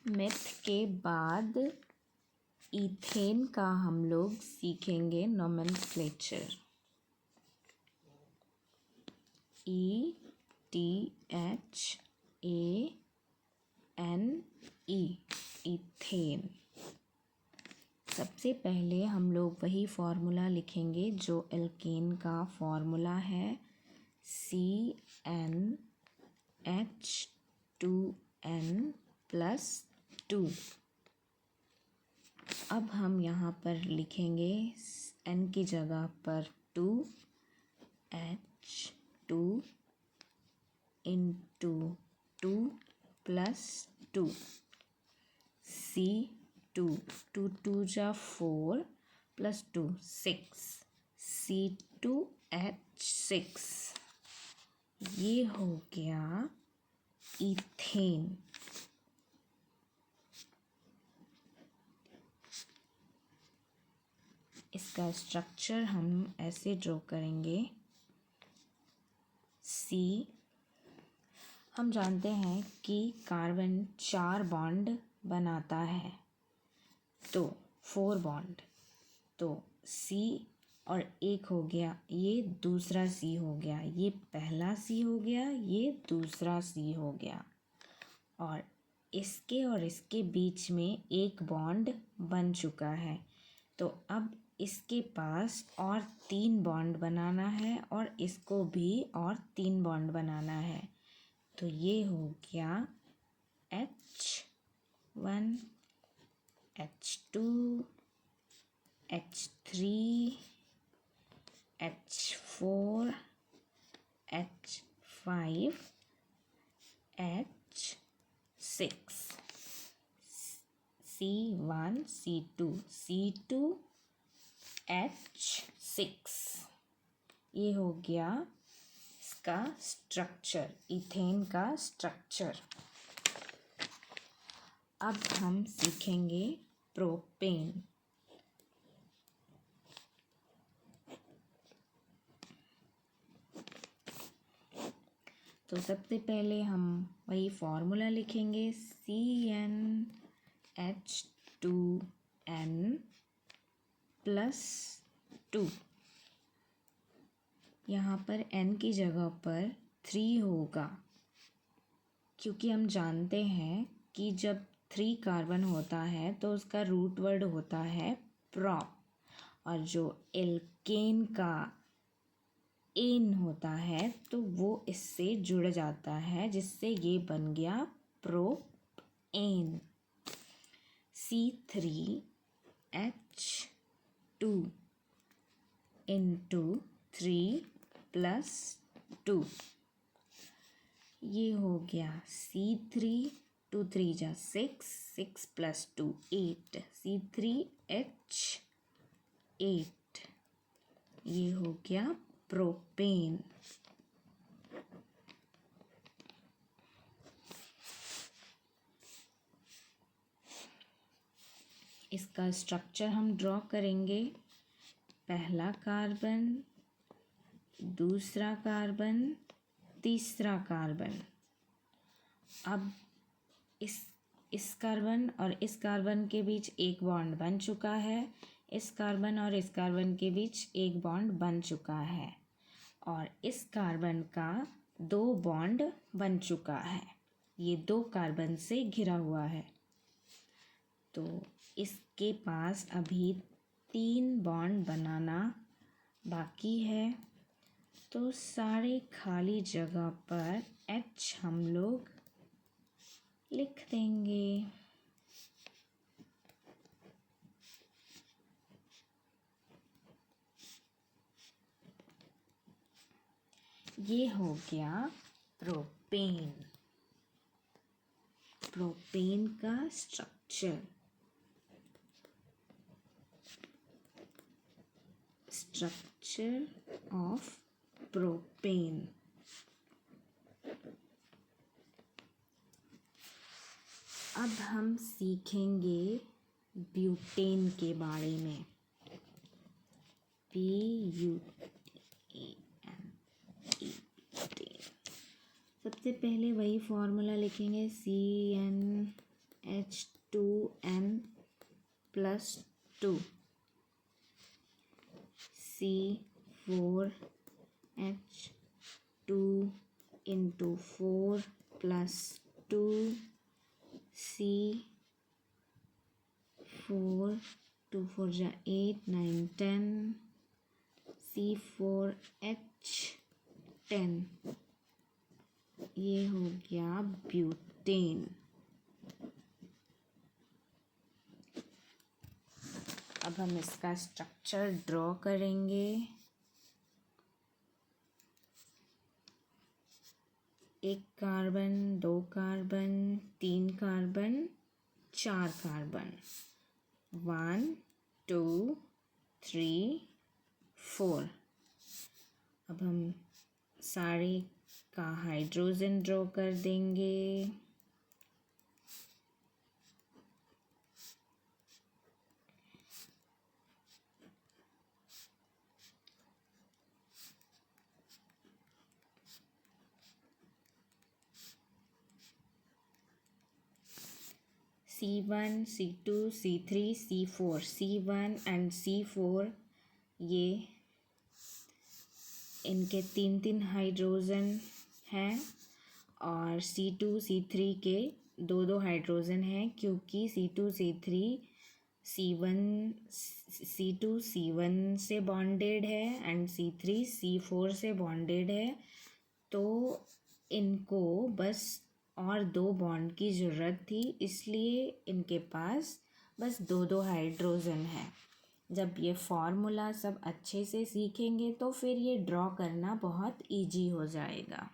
Myth के बाद ethane का हम लोग सीखेंगे नोमेनक्लेचर। ETHANE, ethane. सबसे पहले हम लोग वही फॉर्मूला लिखेंगे जो एल्केन का फॉर्मूला है, CnH2n+2। अब हम यहाँ पर लिखेंगे n की जगह पर 2, H2 इंटू 2 प्लस 2, C2, 2 2 जा 4 प्लस 2 6, C2H6। ये हो गया इथेन। इसका स्ट्रक्चर हम ऐसे ड्रॉ करेंगे। C, हम जानते हैं कि कार्बन 4 बॉन्ड बनाता है, तो 4 बॉन्ड, तो C और एक हो गया, ये दूसरा C हो गया, ये पहला C हो गया, ये दूसरा C हो गया, और इसके बीच में एक बॉन्ड बन चुका है। तो अब इसके पास और 3 बॉन्ड बनाना है और इसको भी और 3 बॉन्ड बनाना है। तो ये हो गया H1, H2, H3, H4, H5, H6, C1, C2, C2H6। ये हो गया इसका स्ट्रक्चर, इथेन का स्ट्रक्चर। अब हम सीखेंगे प्रोपेन। तो सबसे पहले हम वही फॉर्मूला लिखेंगे, CnH2n+2। यहाँ पर n की जगह पर 3 होगा, क्योंकि हम जानते हैं कि जब 3 कार्बन होता है तो उसका रूट वर्ड होता है प्रोप, और जो एल्केन का एन होता है तो वो इससे जुड़ जाता है, जिससे ये बन गया प्रोपेन। C3H2 इंटू 3 प्लस 2, ये हो गया C3, 2 3 जा 6, 6 प्लस 2 8, C3H8। ये हो गया प्रोपेन। इसका स्ट्रक्चर हम ड्रॉ करेंगे। पहला कार्बन, दूसरा कार्बन, तीसरा कार्बन। अब इस कार्बन और इस कार्बन के बीच एक बॉन्ड बन चुका है, इस कार्बन और इस कार्बन के बीच एक बॉन्ड बन चुका है, और इस कार्बन का 2 बॉन्ड बन चुका है। ये 2 कार्बन से घिरा हुआ है, तो इसके पास अभी 3 बॉन्ड बनाना बाकी है। तो सारे खाली जगह पर H हम लोग लिख देंगे। ये हो गया प्रोपेन। प्रोपेन का स्ट्रक्चर ऑफ प्रोपेन। अब हम सीखेंगे ब्यूटेन के बारे में। BUTAN। सबसे पहले वही फॉर्मूला लिखेंगे, CnH2n+2 H2n plus 2 C4H2 into 4 plus 2 C4 2 4 जा 8 9 10 C4H10 ये हो गया ब्यूटेन। अब हम इसका स्ट्रक्चर ड्रॉ करेंगे। एक कार्बन, दो कार्बन, तीन कार्बन, चार कार्बन, 1 2 3 4। अब हम सारे का हाइड्रोजन ड्रॉ कर देंगे। C1 C2 C3 C4 C1 and C4 ये इनके तीन तीन हाइड्रोजन हैं और C2 C3 के दो दो हाइड्रोजन हैं, क्योंकि C2 C1 से बॉन्डेड है एंड C3 C4 से बॉन्डेड है। तो इनको बस और दो बॉन्ड की ज़रूरत थी, इसलिए इनके पास बस दो दो हाइड्रोजन है। जब ये फॉर्मूला सब अच्छे से सीखेंगे तो फिर ये ड्रॉ करना बहुत इजी हो जाएगा।